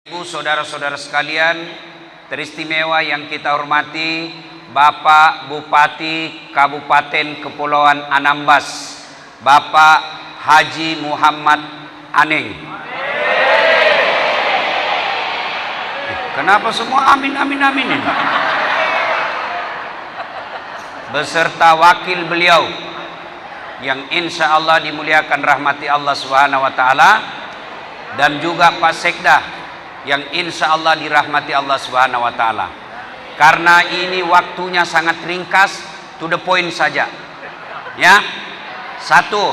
Ibu, saudara-saudara sekalian, teristimewa yang kita hormati, Bapak Bupati Kabupaten Kepulauan Anambas, Bapak Haji Muhammad Aneng. Kenapa semua amin amin amin ini? Beserta wakil beliau yang insya Allah dimuliakan rahmati Allah Subhanahu wa Ta'ala, dan juga Pak Sekda yang insya Allah dirahmati Allah Subhanahu wa Ta'ala. Karena ini waktunya sangat ringkas, to the point saja ya. Satu,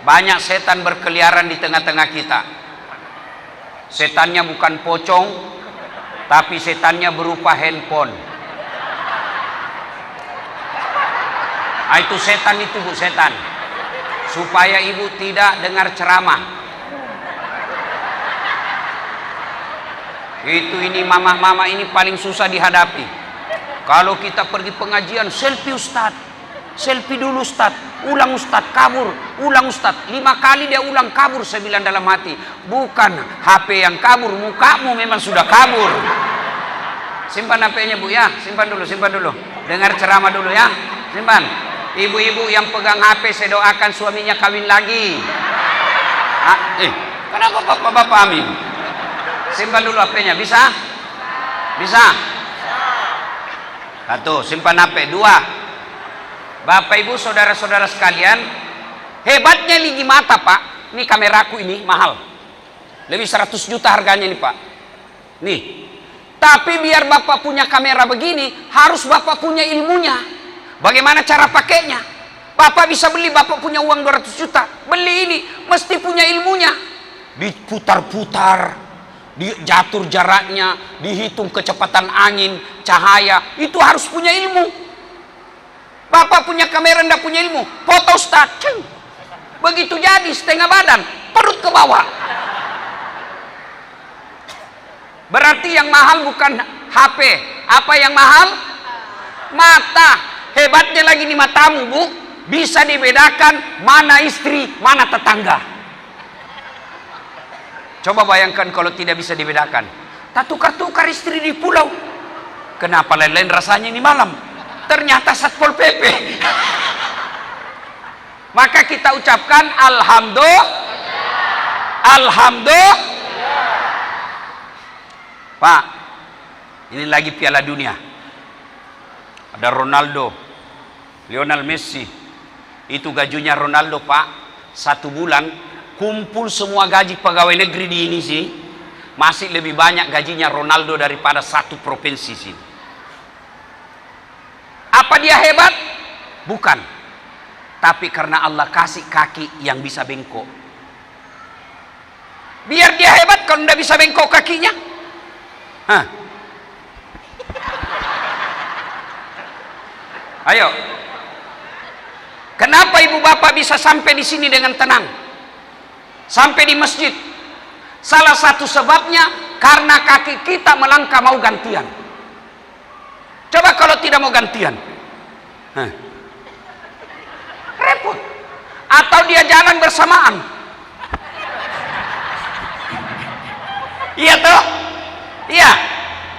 banyak setan berkeliaran di tengah-tengah kita. Setannya bukan pocong, tapi setannya berupa handphone. Itu setan itu, Bu, setan. Supaya ibu tidak dengar ceramah. Ini mama-mama ini paling susah dihadapi. Kalau kita pergi pengajian, selfie Ustad, selfie dulu Ustad, ulang Ustad, kabur, ulang Ustad. 5 kali dia ulang kabur. Saya bilang dalam hati, bukan HP yang kabur, mukamu memang sudah kabur. Simpan HP-nya, Bu, ya, simpan dulu, simpan dulu. Dengar ceramah dulu ya, simpan. Ibu-ibu yang pegang HP, saya doakan suaminya kawin lagi. Kenapa bapak-bapak amin? Simpan dulu HP-nya, bisa? Bisa? Satu, simpan HP. 2, Bapak Ibu saudara-saudara sekalian, hebatnya ligi mata, Pak. Ini kameraku ini mahal, lebih 100 juta harganya nih, Pak. Nih, tapi biar Bapak punya kamera begini, harus Bapak punya ilmunya. Bagaimana cara pakainya? Bapak bisa beli, Bapak punya uang 200 juta, beli ini, mesti punya ilmunya. Diputar-putar, diatur jaraknya, dihitung kecepatan angin, cahaya, itu harus punya ilmu. Bapak punya kamera ndak punya ilmu, foto Ustaz, begitu jadi setengah badan, perut ke bawah. Berarti yang mahal bukan HP. Apa yang mahal? Mata. Hebatnya lagi di matamu, Bu, bisa dibedakan mana istri, mana tetangga. Coba bayangkan kalau tidak bisa dibedakan. Tak tukar-tukar istri di pulau. Kenapa lain-lain rasanya ini malam? Ternyata Satpol PP. Maka kita ucapkan Alhamdulillah. Alhamdulillah. Pak, ini lagi Piala Dunia. Ada Ronaldo, Lionel Messi. Itu gajinya Ronaldo, Pak, 1 bulan kumpul semua gaji pegawai negeri di ini sih, masih lebih banyak gajinya Ronaldo daripada 1 provinsi sih. Apa dia hebat? Bukan. Tapi karena Allah kasih kaki yang bisa bengkok. Biar dia hebat kalau tidak bisa bengkok kakinya. Ayo. Kenapa ibu bapak bisa sampai di sini dengan tenang? Sampai di masjid. Salah satu sebabnya karena kaki kita melangkah mau gantian. Coba kalau tidak mau gantian, repot. Atau dia jalan bersamaan. Iya toh? Iya.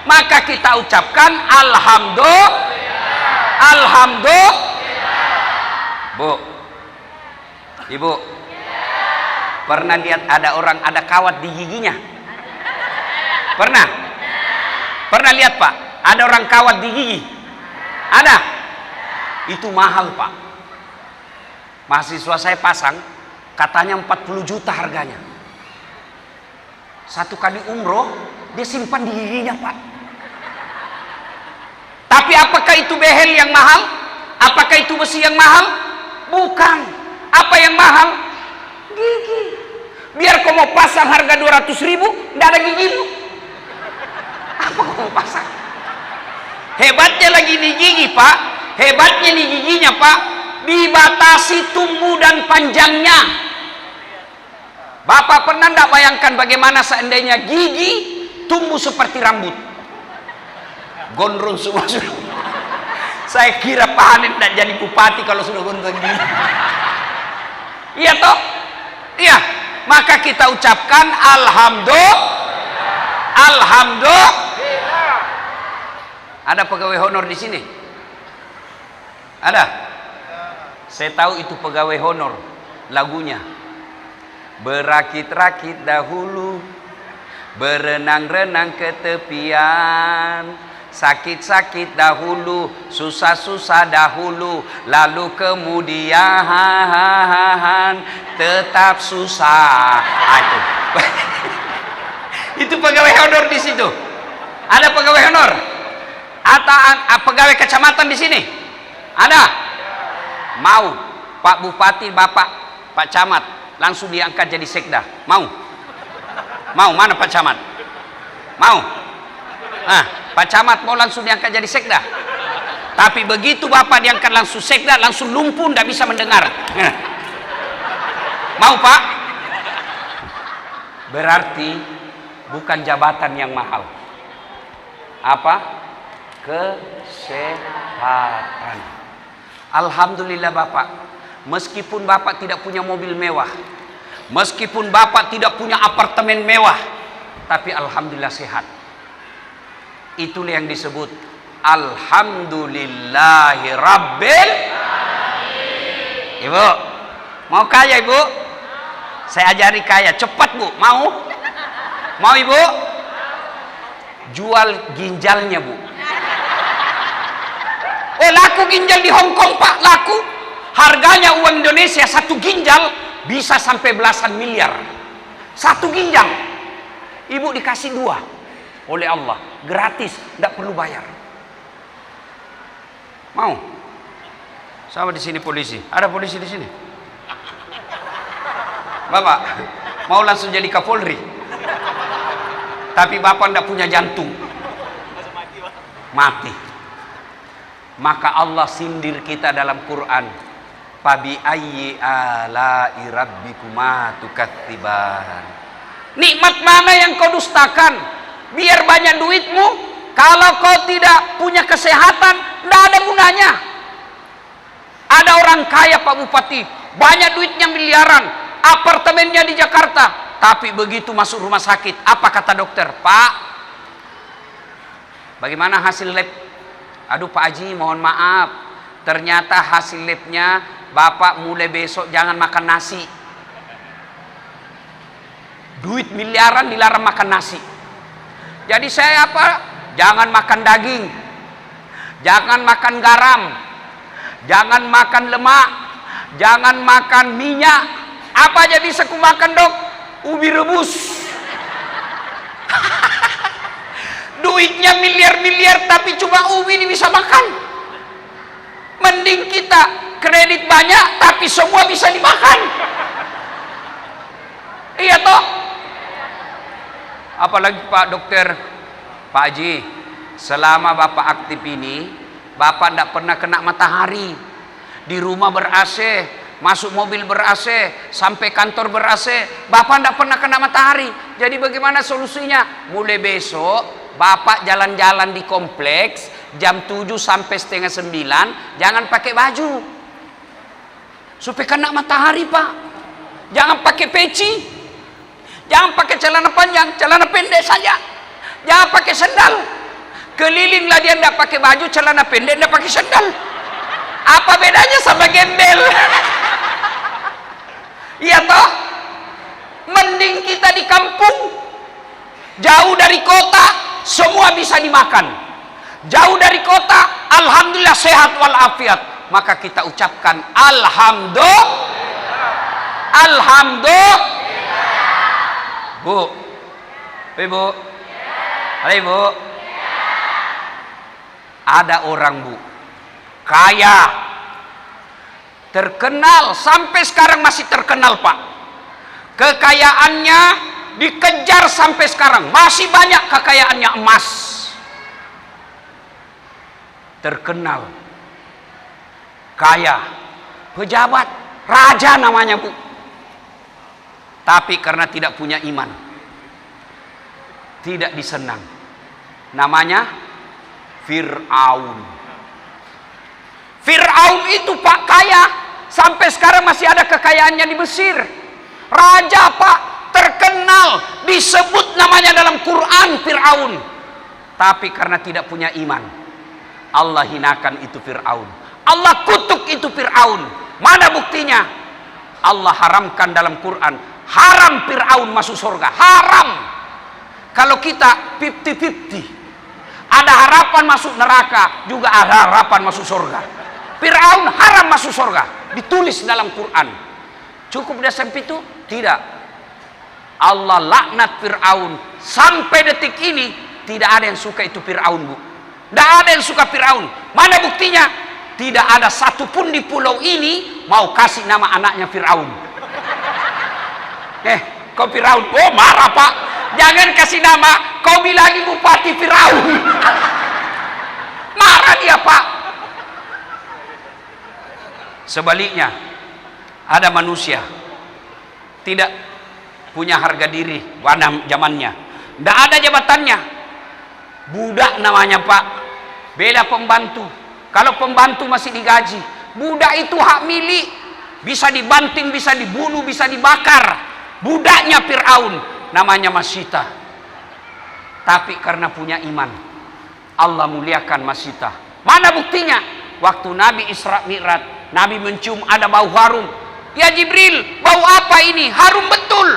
Maka kita ucapkan Alhamdulillah. Alhamdulillah. Bu, ibu, pernah lihat ada orang ada kawat di giginya? Pernah? Pernah lihat, Pak? Ada orang kawat di gigi? Ada? Itu mahal, Pak. Mahasiswa saya pasang, katanya 40 juta harganya. 1 kali umroh, dia simpan di giginya, Pak. Tapi apakah itu behel yang mahal? Apakah itu besi yang mahal? Bukan. Apa yang mahal? Gigi. Biar kau mau pasang harga 200.000, tidak ada gigimu. Apa kau mau pasang? Hebatnya lagi di gigi, Pak. Hebatnya di giginya, Pak, dibatasi tumbuh dan panjangnya. Bapak pernah tidak bayangkan bagaimana seandainya gigi tumbuh seperti rambut? Gondrong semua sudah. Saya kira Pak Hanin tidak jadi bupati kalau sudah gondrong gini. Iya toh? Iya. Maka kita ucapkan Alhamdulillah. Alhamdulillah. Ada pegawai honor di sini? Ada? Saya tahu itu pegawai honor. Lagunya berakit-rakit dahulu, berenang-renang ke tepian, sakit-sakit dahulu, susah-susah dahulu, lalu kemudian tetap susah. Itu itu pegawai honor di situ. Ada pegawai honor? Atau pegawai kecamatan di sini? Ada? Mau Pak Bupati, Bapak, Pak Camat langsung diangkat jadi sekda? Mau? Mau? Mana Pak Camat? Mau? Pak Camat mau langsung diangkat jadi sekda. Tapi begitu Bapak diangkat langsung sekda, langsung lumpuh, tidak bisa mendengar. Mau Pak? Berarti bukan jabatan yang mahal. Apa? Kesehatan. Alhamdulillah Bapak, meskipun Bapak tidak punya mobil mewah, meskipun Bapak tidak punya apartemen mewah, tapi alhamdulillah sehat. Itulah yang disebut alhamdulillahi rabbil alamin. Ibu, mau kaya Ibu? Saya ajari kaya, cepat Bu. Mau? Mau Ibu? Jual ginjalnya Bu. Laku ginjal di Hong Kong Pak, laku. Harganya uang Indonesia satu ginjal bisa sampai belasan miliar. Satu ginjal. Ibu dikasih 2 oleh Allah, gratis, tidak perlu bayar. Mau? Sama di sini polisi. Ada polisi di sini? Bapak mau langsung jadi Kapolri, tapi Bapak tidak punya jantung, mati. Maka Allah sindir kita dalam Quran, fabi ayyi ala'i rabbikuma tukatsiban. Nikmat mana yang kau dustakan? Biar banyak duitmu, kalau kau tidak punya kesehatan, tidak ada gunanya. Ada orang kaya Pak Bupati, banyak duitnya miliaran, apartemennya di Jakarta, tapi begitu masuk rumah sakit, apa kata dokter? Pak, bagaimana hasil lab? Aduh Pak Haji, mohon maaf, ternyata hasil labnya Bapak mulai besok jangan makan nasi. Duit miliaran dilarang makan nasi. Jadi saya apa? Jangan makan daging, jangan makan garam, jangan makan lemak, jangan makan minyak. Apa aja bisa ku makan dok? Ubi rebus. Duitnya miliar-miliar tapi cuma ubi ini bisa makan. Mending kita kredit banyak tapi semua bisa dimakan. Iya toh? Apalagi Pak Dokter, Pak Haji, selama Bapak aktif ini, Bapak tidak pernah kena matahari. Di rumah ber-AC, masuk mobil ber-AC, sampai kantor ber-AC, Bapak tidak pernah kena matahari. Jadi bagaimana solusinya? Mulai besok Bapak jalan-jalan di kompleks jam 7 sampai setengah 9, jangan pakai baju supaya kena matahari Pak. Jangan pakai peci, jangan pakai celana panjang, celana pendek saja, jangan pakai sendal. Kelilinglah dia tidak pakai baju, celana pendek, tidak pakai sendal. Apa bedanya sama gembel? Iya toh? Mending kita di kampung, jauh dari kota, semua bisa dimakan. Jauh dari kota, alhamdulillah sehat walafiat. Maka kita ucapkan alhamdulillah. Alhamdulillah. Bu, Ibu, halo Ibu. Ada orang Bu, kaya, terkenal, sampai sekarang masih terkenal Pak. Kekayaannya dikejar sampai sekarang, masih banyak kekayaannya, emas. Terkenal, kaya, pejabat, raja namanya Bu. Tapi karena tidak punya iman, tidak disenang. Namanya Fir'aun. Fir'aun itu Pak kaya, sampai sekarang masih ada kekayaannya di Mesir. Raja Pak, terkenal, disebut namanya dalam Quran Fir'aun, tapi karena tidak punya iman, Allah hinakan itu Fir'aun, Allah kutuk itu Fir'aun. Mana buktinya? Allah haramkan dalam Quran, haram Fir'aun masuk surga, haram. Kalau kita 50-50, ada harapan masuk neraka, juga ada harapan masuk surga. Fir'aun haram masuk surga, ditulis dalam Quran. Cukup udah sampai itu? Tidak. Allah laknat Fir'aun. Sampai detik ini tidak ada yang suka itu Fir'aun, Bu. Tidak ada yang suka Fir'aun. Mana buktinya? Tidak ada satupun di pulau ini mau kasih nama anaknya Fir'aun. Kau Fir'aun? Oh marah Pak, jangan kasih nama, kau bilangi bupati Fir'aun. Marah dia Pak. Sebaliknya, ada manusia tidak punya harga diri pada zamannya, tidak ada jabatannya, budak namanya Pak. Beda pembantu. Kalau pembantu masih digaji, budak itu hak milik, bisa dibanting, bisa dibunuh, bisa dibakar. Budaknya Fir'aun namanya Masita, tapi karena punya iman Allah muliakan Masita. Mana buktinya? Waktu Nabi Isra Mi'raj, Nabi mencium ada bau harum. Ya Jibril, bau apa ini? Harum betul.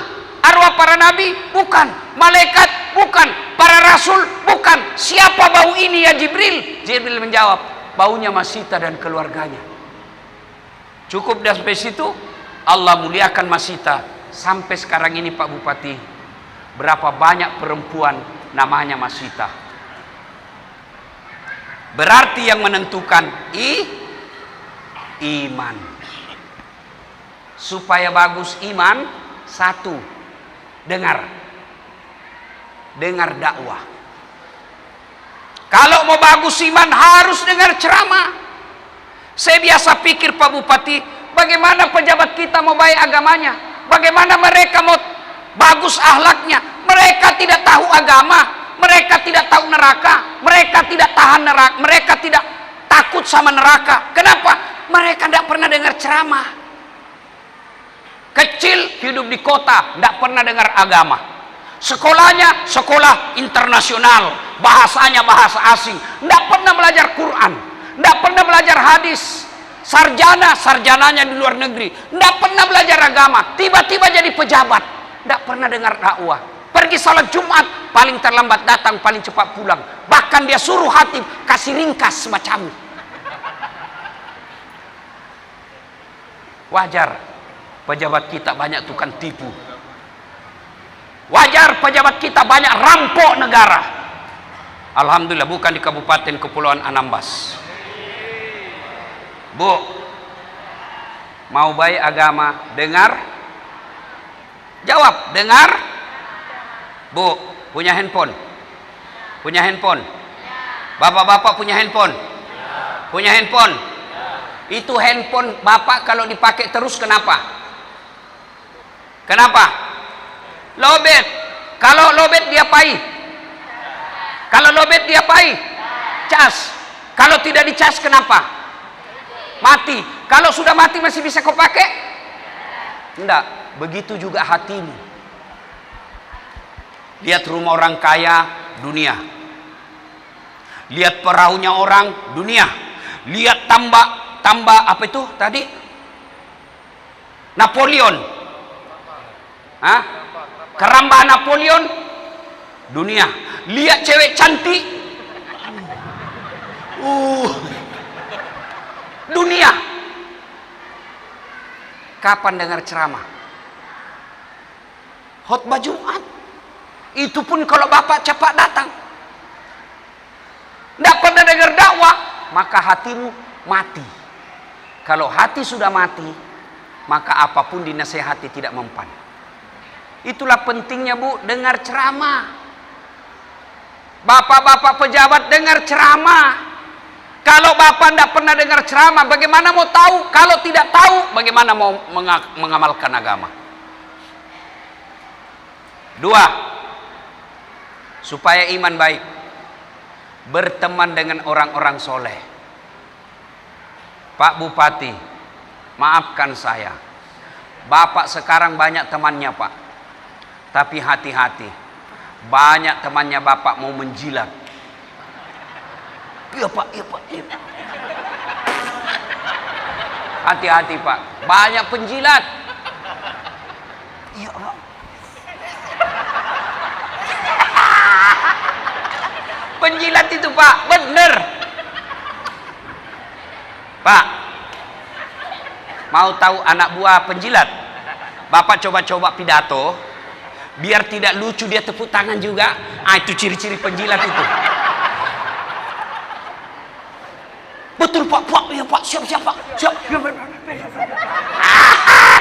Arwah para nabi? Bukan. Malaikat? Bukan. Para rasul? Bukan. Siapa bau ini ya Jibril? Jibril menjawab, baunya Masita dan keluarganya. Cukup sampai situ, Allah muliakan Masita. Sampai sekarang ini Pak Bupati, berapa banyak perempuan namanya Masita. Berarti yang menentukan iman. Supaya bagus iman, satu, dengar dakwah. Kalau mau bagus iman harus dengar ceramah. Saya biasa pikir Pak Bupati, bagaimana pejabat kita mau baik agamanya, bagaimana mereka mau bagus akhlaknya. Mereka tidak tahu agama, mereka tidak tahu neraka, mereka tidak tahan neraka, mereka tidak takut sama neraka. Kenapa? Mereka tidak pernah dengar ceramah. Kecil hidup di kota, tidak pernah dengar agama. Sekolahnya sekolah internasional, bahasanya bahasa asing, tidak pernah belajar Quran, tidak pernah belajar hadis. Sarjananya di luar negeri, tidak pernah belajar agama. Tiba-tiba jadi pejabat, tidak pernah dengar dakwah. Pergi salat Jumat, paling terlambat datang, paling cepat pulang. Bahkan dia suruh hatib kasih ringkas semacam. Wajar pejabat kita banyak tukang tipu. Wajar pejabat kita banyak rampok negara. Alhamdulillah bukan di Kabupaten Kepulauan Anambas. Bu, mau baik agama, dengar, jawab, dengar. Bu, punya handphone? Punya handphone? Bapak-bapak punya handphone? Punya handphone? Itu handphone bapak kalau dipakai terus kenapa? Kenapa? Lobet. Kalau lobet diapain? Kalau lobet diapain? Cas. Kalau tidak dicas kenapa? Mati. Kalau sudah mati masih bisa kau pakai? Enggak. Begitu juga hatimu. Lihat rumah orang kaya, dunia. Lihat perahunya orang, dunia. Lihat tambak apa itu tadi? Napoleon. Hah? Keramba Napoleon, dunia. Lihat cewek cantik, dunia. Kapan dengar ceramah? Khotbah Jumat. Itu pun kalau bapak cepat datang. Tidak pernah dengar dakwah, maka hatimu mati. Kalau hati sudah mati, maka apapun dinasehati tidak mempan. Itulah pentingnya Bu, dengar ceramah. Bapak-bapak pejabat dengar ceramah. Kalau bapak tidak pernah dengar ceramah, bagaimana mau tahu? Kalau tidak tahu, bagaimana mau mengamalkan agama? Dua, supaya iman baik, berteman dengan orang-orang soleh. Pak Bupati, maafkan saya, bapak sekarang banyak temannya Pak, Tapi hati-hati, banyak temannya bapak mau menjilat. Iya pak, iya pak, iya pak. Hati-hati pak, banyak penjilat. Iya pak. Penjilat itu pak, bener. Pak, mau tahu anak buah penjilat? Bapak coba-coba pidato, biar tidak lucu dia tepuk tangan juga. Ah, itu ciri-ciri penjilat itu. Betul pak, pak, ya pak, siap pak, siap.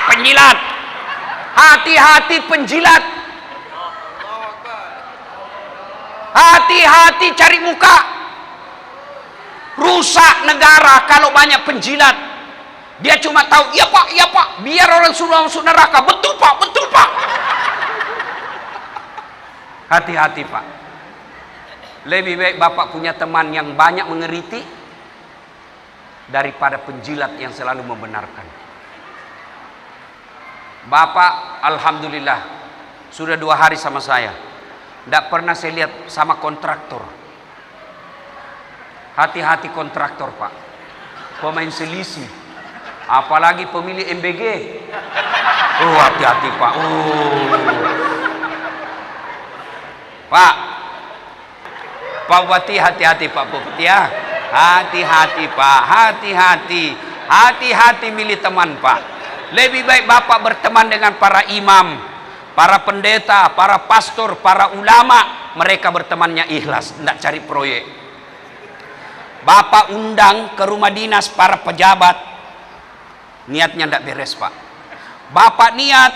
Penjilat, hati-hati penjilat. Hati-hati cari muka. Rusak negara kalau banyak penjilat. Dia cuma tahu, iya pak, biar orang sudah masuk neraka. Betul pak, betul pak. Hati-hati pak. Lebih baik bapak punya teman yang banyak mengeriti daripada penjilat yang selalu membenarkan. Bapak alhamdulillah sudah 2 hari sama saya. Tidak pernah saya lihat sama kontraktor. Hati-hati kontraktor pak, pemain selisih, apalagi pemilik MBG. Oh hati-hati pak. Pak Bupati hati-hati Pak Bupati ya. Hati-hati Pak, hati-hati milih teman Pak. Lebih baik Bapak berteman dengan para imam, para pendeta, para pastor, para ulama. Mereka bertemannya ikhlas, tidak cari proyek. Bapak undang ke rumah dinas para pejabat, niatnya tidak beres Pak. Bapak niat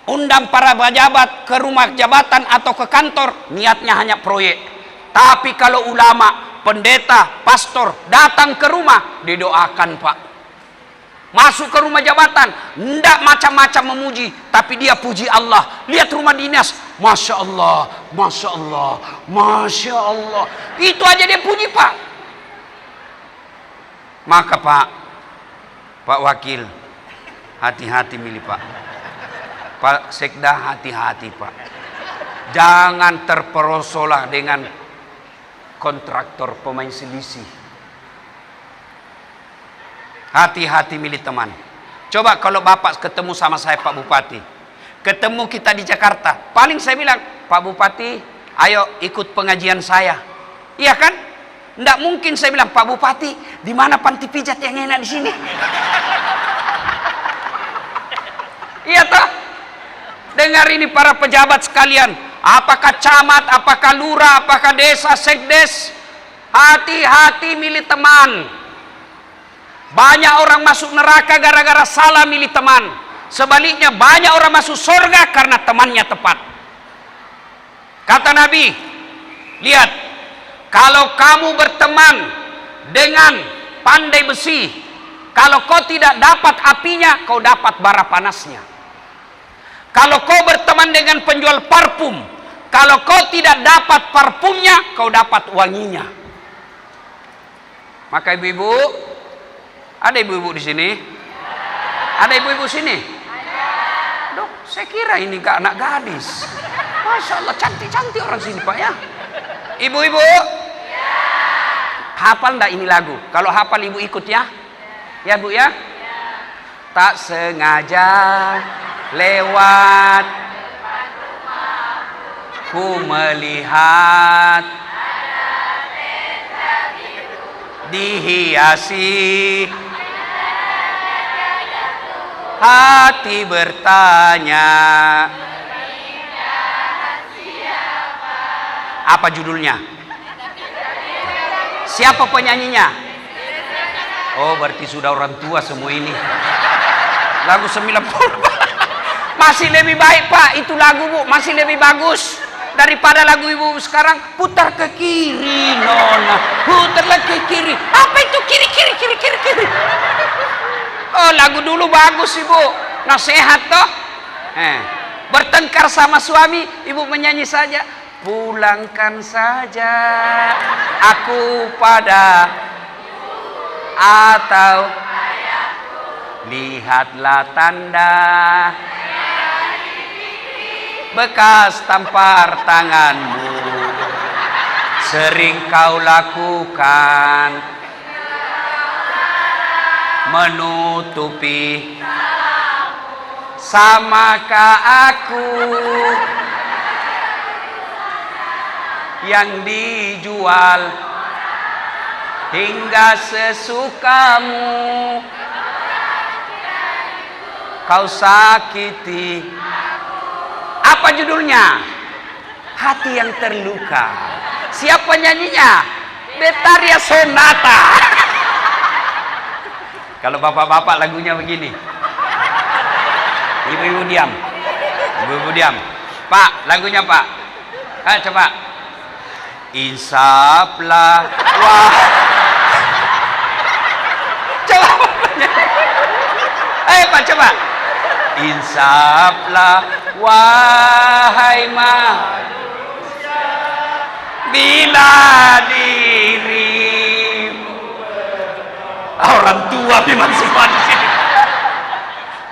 undang para pejabat ke rumah jabatan atau ke kantor, niatnya hanya proyek. Tapi kalau ulama, pendeta, pastor datang ke rumah, didoakan Pak. Masuk ke rumah jabatan, tidak macam-macam memuji, tapi dia puji Allah. Lihat rumah dinas, Masya Allah, Masya Allah, Masya Allah. Itu aja dia puji Pak. Maka Pak Wakil, hati-hati milih Pak. Pak Sekda, hati-hati Pak. Jangan terperosolah dengan kontraktor pemain selisih. Hati-hati milih teman. Coba kalau Bapak ketemu sama saya Pak Bupati, ketemu kita di Jakarta, paling saya bilang, Pak Bupati ayo ikut pengajian saya. Iya kan? Tidak mungkin saya bilang, Pak Bupati di mana panti pijat yang enak di sini? Iya toh? Dengar ini para pejabat sekalian, apakah camat, apakah lurah, apakah desa, sekdes, hati-hati milih teman. Banyak orang masuk neraka gara-gara salah milih teman. Sebaliknya banyak orang masuk surga karena temannya tepat. Kata Nabi, lihat, kalau kamu berteman dengan pandai besi, kalau kau tidak dapat apinya, kau dapat bara panasnya. Kalau kau berteman dengan penjual parfum, kalau kau tidak dapat parfumnya, kau dapat wanginya. Maka ibu-ibu, ada ibu-ibu di sini? Ada ibu-ibu sini? Dok, saya kira ini gak anak gadis. Masya Allah, cantik-cantik orang sini Pak ya. Ibu-ibu, hafal ndak ini lagu? Kalau hafal ibu ikut ya? Ya Bu ya? Tak sengaja lewat ku melihat dihiasi hati bertanya, apa judulnya? Siapa penyanyinya? Oh berarti sudah orang tua semua ini. Lagu 90 masih lebih baik Pak itu lagu Bu, masih lebih bagus daripada lagu ibu sekarang. Putar ke kiri nona, putarlah ke kiri. Apa itu kiri? Oh lagu dulu bagus ibu, nasihat toh. Bertengkar sama suami, ibu menyanyi saja, pulangkan saja aku pada, atau lihatlah tanda bekas tampar tanganmu sering kau lakukan menutupi. Samakah aku yang dijual hingga sesukamu kau sakiti? Apa judulnya? Hati yang terluka. Siapa nyanyinya? Betharia Sonata. Kalau bapak-bapak lagunya begini. Ibu-ibu diam. Ibu-ibu diam. Pak, lagunya Pak. Coba. Insaplah. Wah. Coba. Pak, coba. Insaplah wahai manusia bila dirimu. Orang tua memang semua di sini.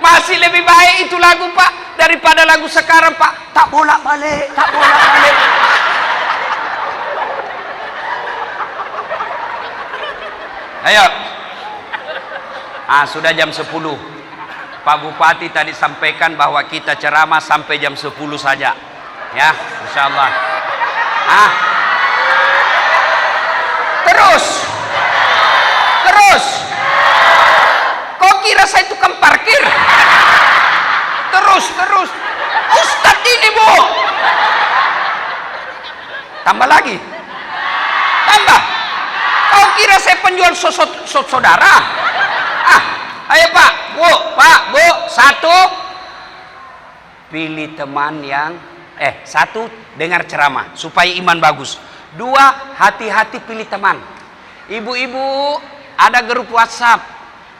Masih lebih baik itu lagu Pak daripada lagu sekarang Pak. Tak bolak-balik, tak bolak-balik. Ayo. Sudah jam 10. Pak Bupati tadi sampaikan bahwa kita ceramah sampai jam 10 saja. Ya, insyaallah. Terus. Kok kira saya tukang parkir? Terus. Ustadz ini, Bu. Tambah lagi. Tambah. Kau kira saya penjual saudara? Ayo Pak, Bu, satu, pilih teman yang satu, dengar ceramah supaya iman bagus. Dua, hati-hati pilih teman. Ibu-ibu, ada grup WhatsApp.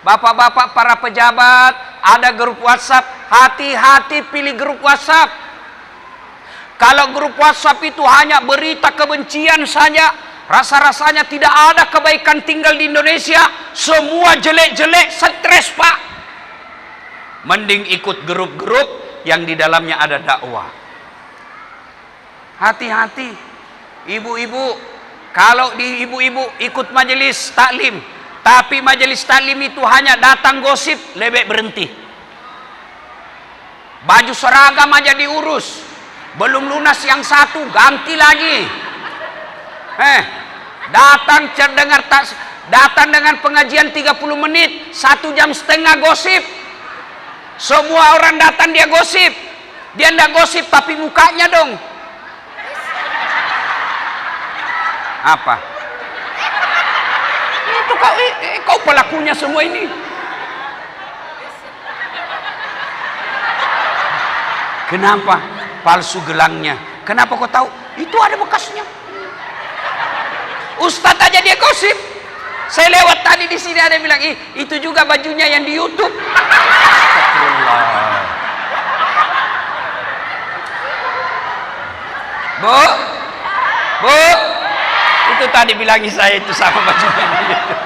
Bapak-bapak para pejabat, ada grup WhatsApp. Hati-hati pilih grup WhatsApp. Kalau grup WhatsApp itu hanya berita kebencian saja, rasa-rasanya tidak ada kebaikan tinggal di Indonesia. Semua jelek-jelek, stres Pak. Mending ikut grup-grup yang di dalamnya ada dakwah. Hati-hati. Ibu-ibu, kalau di ibu-ibu ikut majelis taklim, tapi majelis taklim itu hanya datang gosip, lebih berhenti. Baju seragam aja diurus, belum lunas yang satu, ganti lagi. Datang dengan pengajian 30 menit, 1 jam setengah gosip. Semua orang datang dia gosip. Dia ndak gosip tapi mukanya dong. Apa? Itu kau pelakunya semua ini. Kenapa? Palsu gelangnya. Kenapa kau tahu? Itu ada bekasnya. Ustadz aja dia gosip. Saya lewat tadi di sini ada yang bilang, itu juga bajunya yang di YouTube. Astagfirullah. Bu, itu tadi bilangi saya itu sama bajunya di YouTube.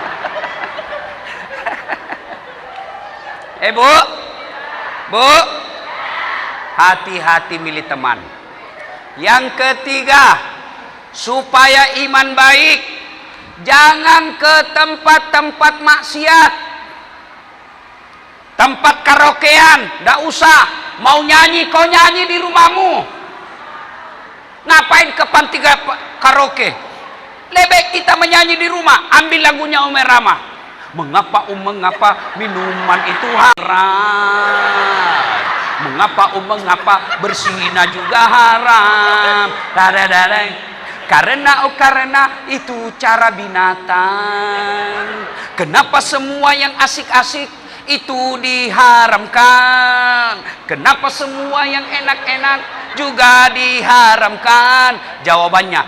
Bu, hati-hati milih teman. Yang ketiga, supaya iman baik, jangan ke tempat-tempat maksiat, tempat karaokean, ndak usah. Mau nyanyi, kau nyanyi di rumahmu. Ngapain ke panti karaoke? Lebih kita menyanyi di rumah. Ambil lagunya Umar Rama. Mengapa minuman itu haram? Mengapa berzina juga haram? Karena itu cara binatang. Kenapa semua yang asik-asik itu diharamkan? Kenapa semua yang enak-enak juga diharamkan? Jawabannya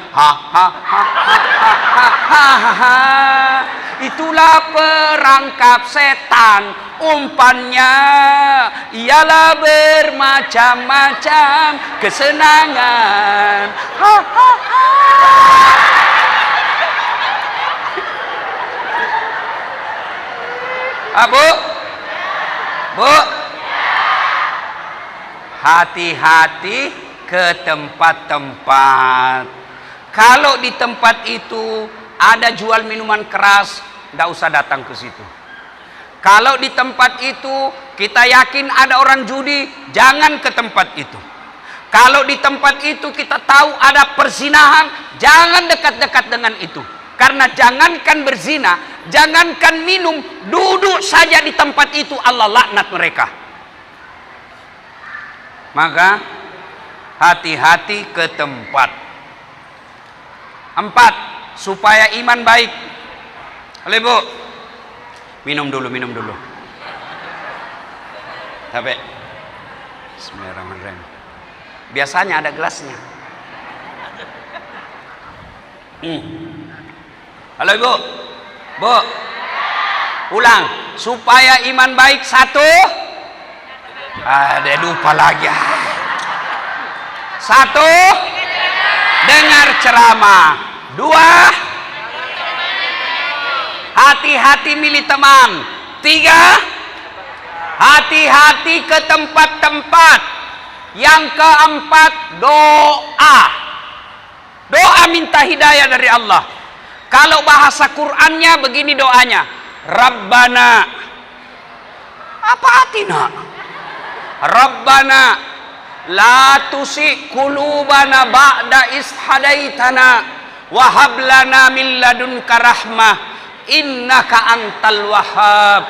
itulah perangkap setan. Umpannya ialah bermacam-macam kesenangan. Bu, hati-hati ke tempat-tempat. Kalau di tempat itu ada jual minuman keras, tidak usah datang ke situ. Kalau di tempat itu kita yakin ada orang judi, jangan ke tempat itu. Kalau di tempat itu kita tahu ada perzinahan, jangan dekat-dekat dengan itu. Karena jangankan berzina, jangankan minum, duduk saja di tempat itu Allah laknat mereka. Maka hati-hati ke tempat. 4, supaya iman baik. Oleh Bu, minum dulu. Sampai. Bismillahirrahmanirrahim. Biasanya ada gelasnya. Halo Ibu. Bu. Ulang. Supaya iman baik. 1. Ada lupa lagi. 1. Dengar ceramah. 2. Hati-hati milih teman. 3. Hati-hati ke tempat-tempat. Yang 4, doa. Doa minta hidayah dari Allah. Kalau bahasa Qur'annya begini doanya. Rabbana. Apa atina? Rabbana la tusi qulubana ba'da is hadaitana wa hab lana min ladunka rahmah innaka antal wahhab.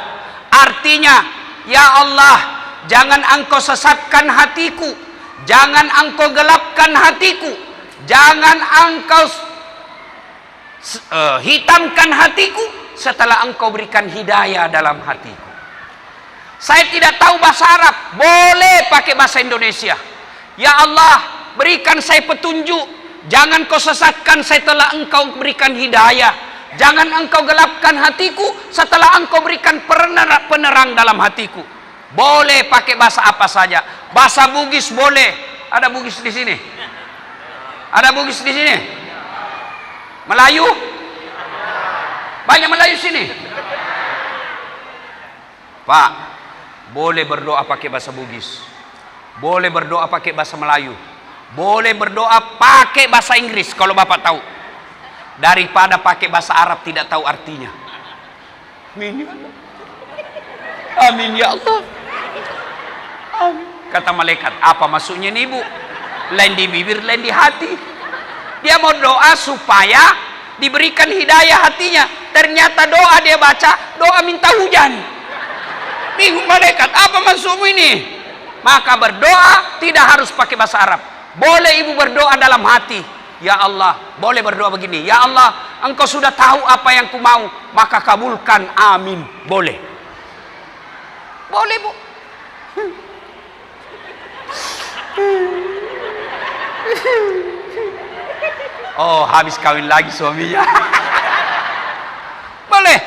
Artinya, ya Allah, jangan engkau sesatkan hatiku, jangan engkau gelapkan hatiku, jangan engkau hitamkan hatiku setelah engkau berikan hidayah dalam hatiku. Saya tidak tahu bahasa Arab, boleh pakai bahasa Indonesia. Ya Allah, berikan saya petunjuk, jangan kau sesatkan setelah engkau berikan hidayah, jangan engkau gelapkan hatiku setelah engkau berikan penerang dalam hatiku. Boleh pakai bahasa apa saja. Bahasa Bugis boleh. Ada Bugis di sini? Ada Bugis di sini? Melayu? Banyak Melayu sini? Pak, boleh berdoa pakai bahasa Bugis, boleh berdoa pakai bahasa Melayu, boleh berdoa pakai bahasa Inggris kalau Bapak tahu, daripada pakai bahasa Arab tidak tahu artinya. Amin ya Allah. Amin ya Allah. Amin. Kata malaikat, apa maksudnya nih Bu? Lain di bibir, lain di hati. Dia mau doa supaya diberikan hidayah hatinya. Ternyata doa dia baca, doa minta hujan. Bingung malaikat, apa maksudmu ini? Maka berdoa tidak harus pakai bahasa Arab. Boleh ibu berdoa dalam hati. Ya Allah, boleh berdoa begini. Ya Allah, engkau sudah tahu apa yang ku mau, maka kabulkan. Amin. Boleh. Boleh Bu. Oh, habis kawin lagi suaminya. Boleh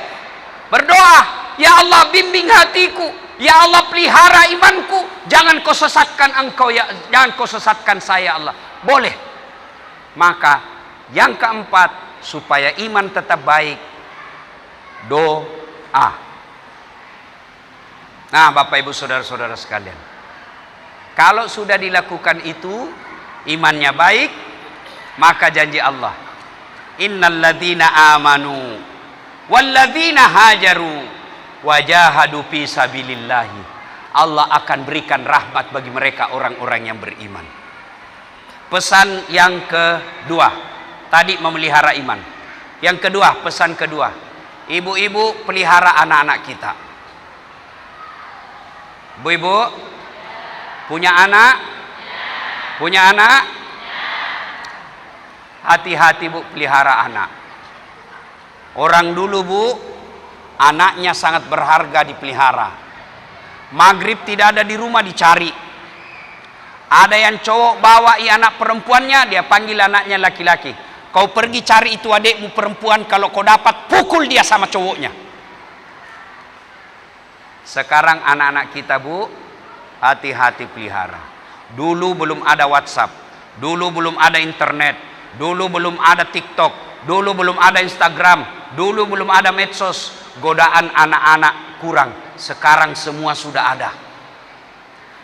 berdoa, ya Allah bimbing hatiku, ya Allah pelihara imanku, jangan kau sesatkan engkau ya, jangan kau sesatkan saya Allah. Boleh. Maka yang 4, supaya iman tetap baik, doa. Nah, Bapak Ibu saudara-saudara sekalian, kalau sudah dilakukan itu, imannya baik, maka janji Allah, innal ladzina amanu wal ladzina hajaru wajahadu fi sabilillahi, Allah akan berikan rahmat bagi mereka orang-orang yang beriman. Pesan yang kedua, tadi memelihara iman. Yang kedua, pesan kedua, ibu-ibu pelihara anak-anak kita. Ibu-ibu punya anak? Punya anak? Hati-hati Bu pelihara anak. Orang dulu Bu, anaknya sangat berharga dipelihara. Maghrib tidak ada di rumah dicari. Ada yang cowok bawa anak perempuannya, dia panggil anaknya laki-laki. Kau pergi cari itu adikmu perempuan, kalau kau dapat pukul dia sama cowoknya. Sekarang anak-anak kita Bu, hati-hati pelihara. Dulu belum ada WhatsApp, dulu belum ada internet, dulu belum ada TikTok, dulu belum ada Instagram, dulu belum ada medsos. Godaan anak-anak kurang. Sekarang semua sudah ada.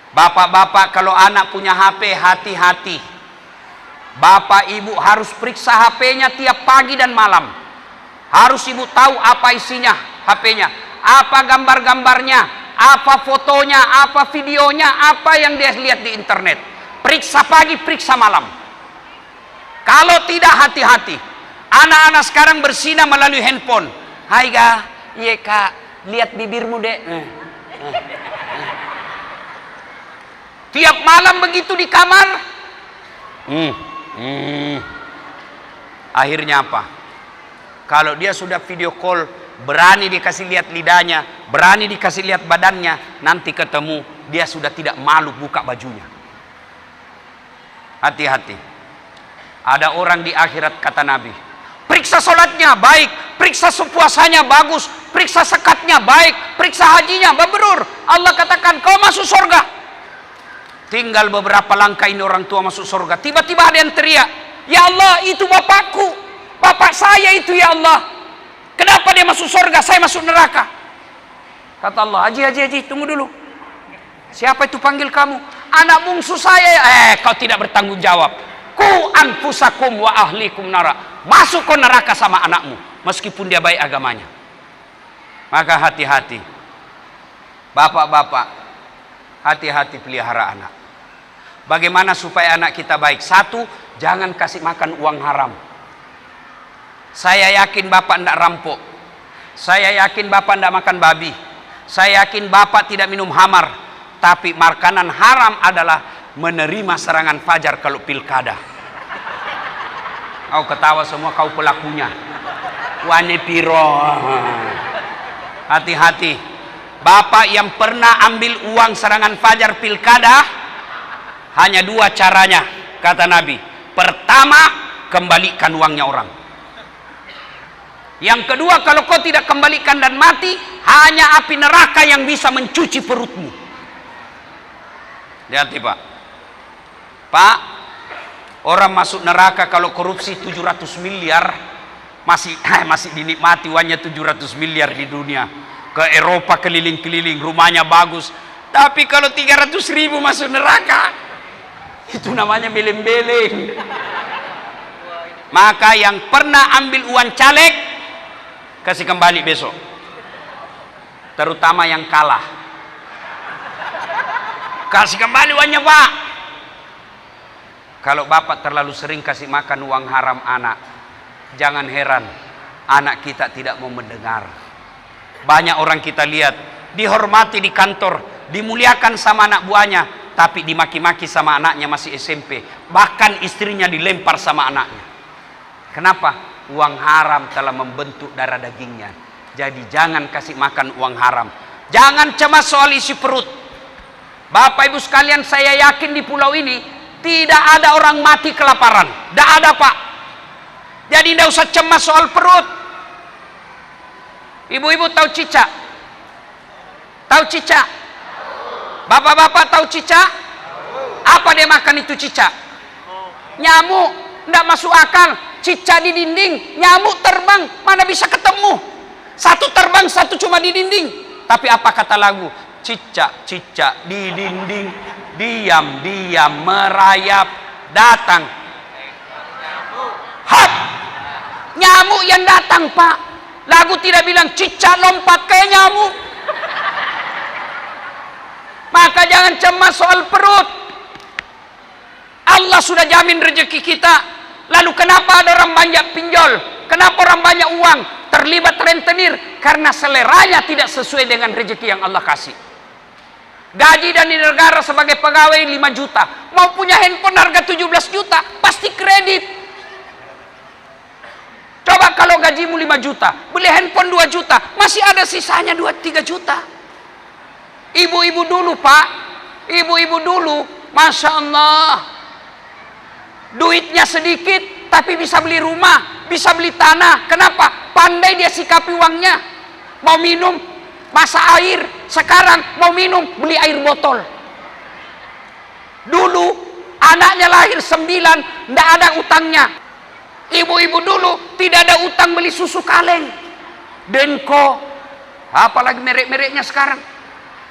Bapak-bapak, kalau anak punya HP, hati-hati. Bapak ibu harus periksa HP-nya tiap pagi dan malam. Harus ibu tahu apa isinya HP-nya, apa gambar-gambarnya, apa fotonya, apa videonya, apa yang dia lihat di internet. Periksa pagi, periksa malam. Kalau tidak, hati-hati. Anak-anak sekarang berzina melalui handphone. Hai ga, iya kak, lihat bibirmu dek. Tiap malam begitu di kamar. Akhirnya apa? Kalau dia sudah video call, berani dikasih lihat lidahnya, berani dikasih lihat badannya, nanti ketemu dia sudah tidak malu buka bajunya. Hati-hati. Ada orang di akhirat, kata Nabi, periksa sholatnya baik, periksa puasanya bagus, periksa zakatnya baik, periksa hajinya mabrur. Allah katakan kau masuk surga. Tinggal beberapa langkah ini orang tua masuk surga. Tiba-tiba ada yang teriak, ya Allah, itu bapakku, bapak saya itu, ya Allah. Kenapa dia masuk surga, saya masuk neraka? Kata Allah, haji, tunggu dulu. Siapa itu panggil kamu? Anak bungsu saya. Kau tidak bertanggung jawab. Ku anfusakum wa ahlikum nara. Masuk ke neraka sama anakmu, meskipun dia baik agamanya. Maka hati-hati. Bapak-bapak, hati-hati pelihara anak. Bagaimana supaya anak kita baik? Satu, jangan kasih makan uang haram. Saya yakin bapak tidak rampok. Saya yakin bapak tidak makan babi. Saya yakin bapak tidak minum hamar. Tapi makanan haram adalah menerima serangan fajar kalau pilkada. Kau ketawa semua, kau pelakunya. Wani piro. Hati-hati. Bapak yang pernah ambil uang serangan fajar pilkada, hanya dua caranya, kata Nabi. Pertama, kembalikan uangnya orang. Yang kedua, kalau kau tidak kembalikan dan mati, hanya api neraka yang bisa mencuci perutmu. Hati-hati pak. Pak, orang masuk neraka kalau korupsi 700 miliar, masih dinikmati uangnya 700 miliar di dunia. Ke Eropa keliling-keliling, rumahnya bagus. Tapi kalau 300.000 masuk neraka, itu namanya beleng-beleng. Maka yang pernah ambil uang caleg, kasih kembali besok. Terutama yang kalah, kasih kembali uangnya pak. Kalau bapak terlalu sering kasih makan uang haram anak, jangan heran anak kita tidak mau mendengar. Banyak orang kita lihat dihormati di kantor, dimuliakan sama anak buahnya, tapi dimaki-maki sama anaknya masih SMP. Bahkan istrinya dilempar sama anaknya. Kenapa? Uang haram telah membentuk darah dagingnya. Jadi jangan kasih makan uang haram. Jangan cemas soal isi perut. Bapak ibu sekalian, saya yakin di pulau ini tidak ada orang mati kelaparan. Tidak ada pak. Jadi tidak usah cemas soal perut. Ibu-ibu tahu cicak? Tahu cicak? Bapak-bapak tahu cicak? Apa dia makan itu cicak? Nyamuk. Tidak masuk akal. Cicak di dinding, nyamuk terbang, mana bisa ketemu? Satu terbang, satu cuma di dinding. Tapi apa kata lagu? Cicak-cicak di dinding, diam-diam merayap, datang. Hap! Nyamuk yang datang pak. Lagu tidak bilang cicak lompat kayak nyamuk. Maka jangan cemas soal perut. Allah sudah jamin rezeki kita. Lalu kenapa ada orang banyak pinjol? Kenapa orang banyak uang? Terlibat rentenir. Karena seleranya tidak sesuai dengan rezeki yang Allah kasih. Gaji dari negara sebagai pegawai 5 juta. Mau punya handphone harga 17 juta. Pasti kredit. Coba kalau gajimu 5 juta. Beli handphone 2 juta. Masih ada sisanya 2-3 juta. Ibu-ibu dulu pak. Ibu-ibu dulu. Masya Allah. Duitnya sedikit, tapi bisa beli rumah, bisa beli tanah. Kenapa? Pandai dia sikapi uangnya. Mau minum, masak air. Sekarang mau minum, beli air botol. Dulu, anaknya lahir 9, tidak ada utangnya. Ibu-ibu dulu, tidak ada utang beli susu kaleng. Denko, apalagi merek-mereknya sekarang.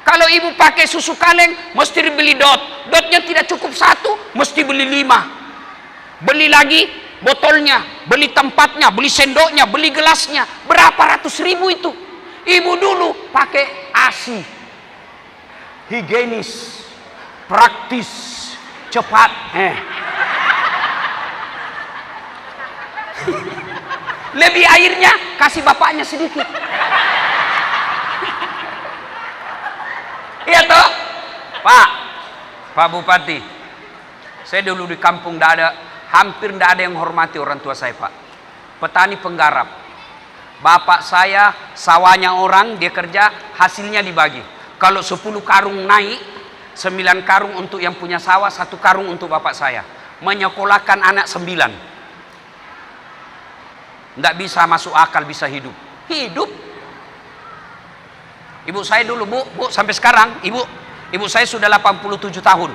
Kalau ibu pakai susu kaleng, mesti dibeli dot. Dotnya tidak cukup satu, mesti beli 5. Beli lagi botolnya, beli tempatnya, beli sendoknya, beli gelasnya. Berapa ratus ribu itu. Ibu dulu pakai ASI. Higienis, praktis, cepat. Lebih airnya, kasih bapaknya sedikit. Iya toh? Pak Bupati, saya dulu di kampung hampir tidak ada yang menghormati orang tua saya, Pak. Petani penggarap. Bapak saya sawahnya orang, dia kerja, hasilnya dibagi. Kalau 10 karung naik, 9 karung untuk yang punya sawah, 1 karung untuk bapak saya. Menyekolahkan anak 9. Tidak bisa masuk akal bisa hidup. Hidup. Ibu saya dulu, Bu, sampai sekarang, ibu saya sudah 87 tahun.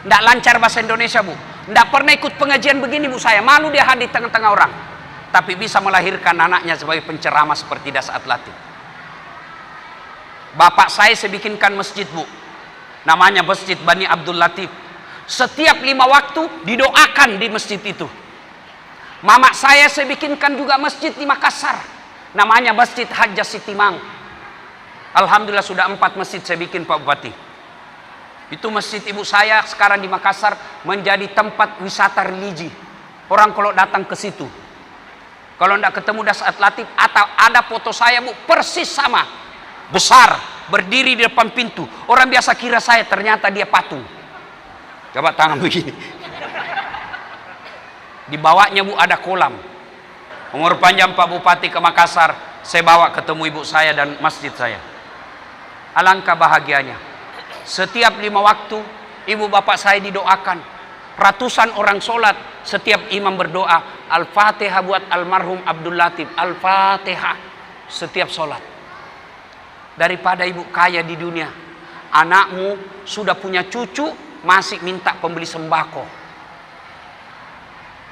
Tidak lancar bahasa Indonesia, Bu. Tidak pernah ikut pengajian begini, Bu saya. Malu dia hadir di tengah-tengah orang. Tapi bisa melahirkan anaknya sebagai penceramah seperti Dasaat Latif. Bapak saya bikinkan masjid, Bu. Namanya Masjid Bani Abdul Latif. Setiap 5 waktu didoakan di masjid itu. Mama saya bikinkan juga masjid di Makassar. Namanya Masjid Hajjah Sitimang. Alhamdulillah sudah 4 masjid saya bikin, Pak Bupati. Itu masjid ibu saya sekarang di Makassar menjadi tempat wisata religi. Orang kalau datang ke situ, kalau tidak ketemu Dasaat Latif atau ada foto saya, Bu, persis sama. Besar, berdiri di depan pintu. Orang biasa kira saya, ternyata dia patung. Coba tangan begini. Di bawahnya, Bu, ada kolam. Umur panjang Pak Bupati ke Makassar, saya bawa ketemu ibu saya dan masjid saya. Alangkah bahagianya. Setiap 5 waktu, ibu bapak saya didoakan. Ratusan orang sholat, setiap imam berdoa, Al-Fatihah buat almarhum Abdul Latif. Al-Fatihah. Setiap sholat. Daripada ibu kaya di dunia, anakmu sudah punya cucu, masih minta pembeli sembako.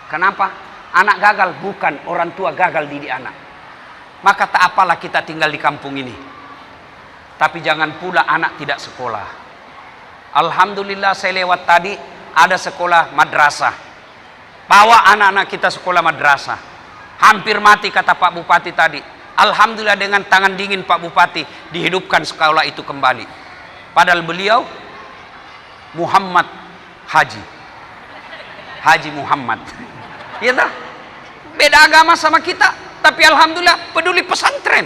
Kenapa? Anak gagal, bukan orang tua gagal didik anak. Maka tak apalah kita tinggal di kampung ini. Tapi jangan pula anak tidak sekolah. Alhamdulillah saya lewat tadi, ada sekolah madrasah. Bawa anak-anak kita sekolah madrasah. Hampir mati kata Pak Bupati tadi. Alhamdulillah dengan tangan dingin Pak Bupati dihidupkan sekolah itu kembali. Padahal beliau Muhammad Haji Muhammad. Iya tak? Beda agama sama kita, tapi alhamdulillah peduli pesantren,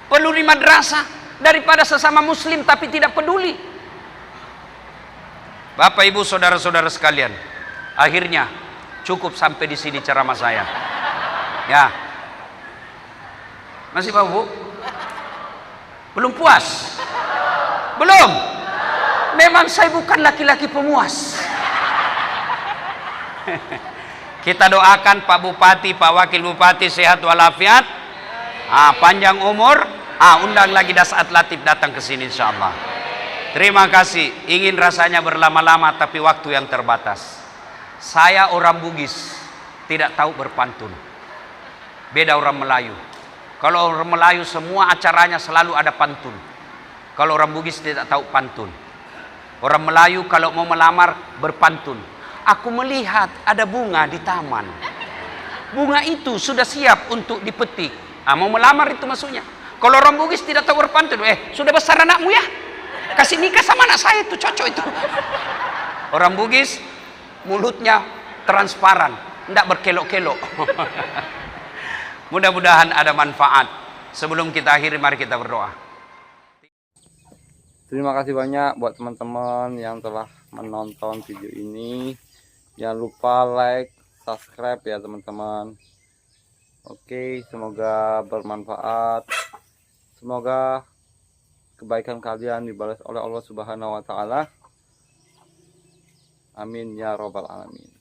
peduli madrasah daripada sesama muslim tapi tidak peduli. Bapak Ibu saudara-saudara sekalian, akhirnya cukup sampai di sini ceramah saya. Ya. Masih Pak Bu? Belum puas? Belum? Memang saya bukan laki-laki pemuas. Kita doakan Pak Bupati, Pak Wakil Bupati sehat walafiat, panjang umur, undang lagi Dasaat Latif datang ke sini insyaallah. Terima kasih. Ingin rasanya berlama-lama tapi waktu yang terbatas. Saya orang Bugis, tidak tahu berpantun. Beda orang Melayu. Kalau orang Melayu semua acaranya selalu ada pantun. Kalau orang Bugis tidak tahu pantun. Orang Melayu kalau mau melamar berpantun. Aku melihat ada bunga di taman. Bunga itu sudah siap untuk dipetik. Mau melamar itu maksudnya. Kalau orang Bugis tidak tahu berpantun, sudah besar anakmu ya? Kasih nikah sama anak saya itu, cocok itu. Orang Bugis mulutnya transparan, tidak berkelok-kelok. Mudah-mudahan ada manfaat. Sebelum kita akhiri, mari kita berdoa. Terima kasih banyak buat teman-teman yang telah menonton video ini. Jangan lupa like, subscribe ya teman-teman. Oke, semoga bermanfaat. Semoga kebaikan kalian dibalas oleh Allah Subhanahu wa taala. Amin ya robbal alamin.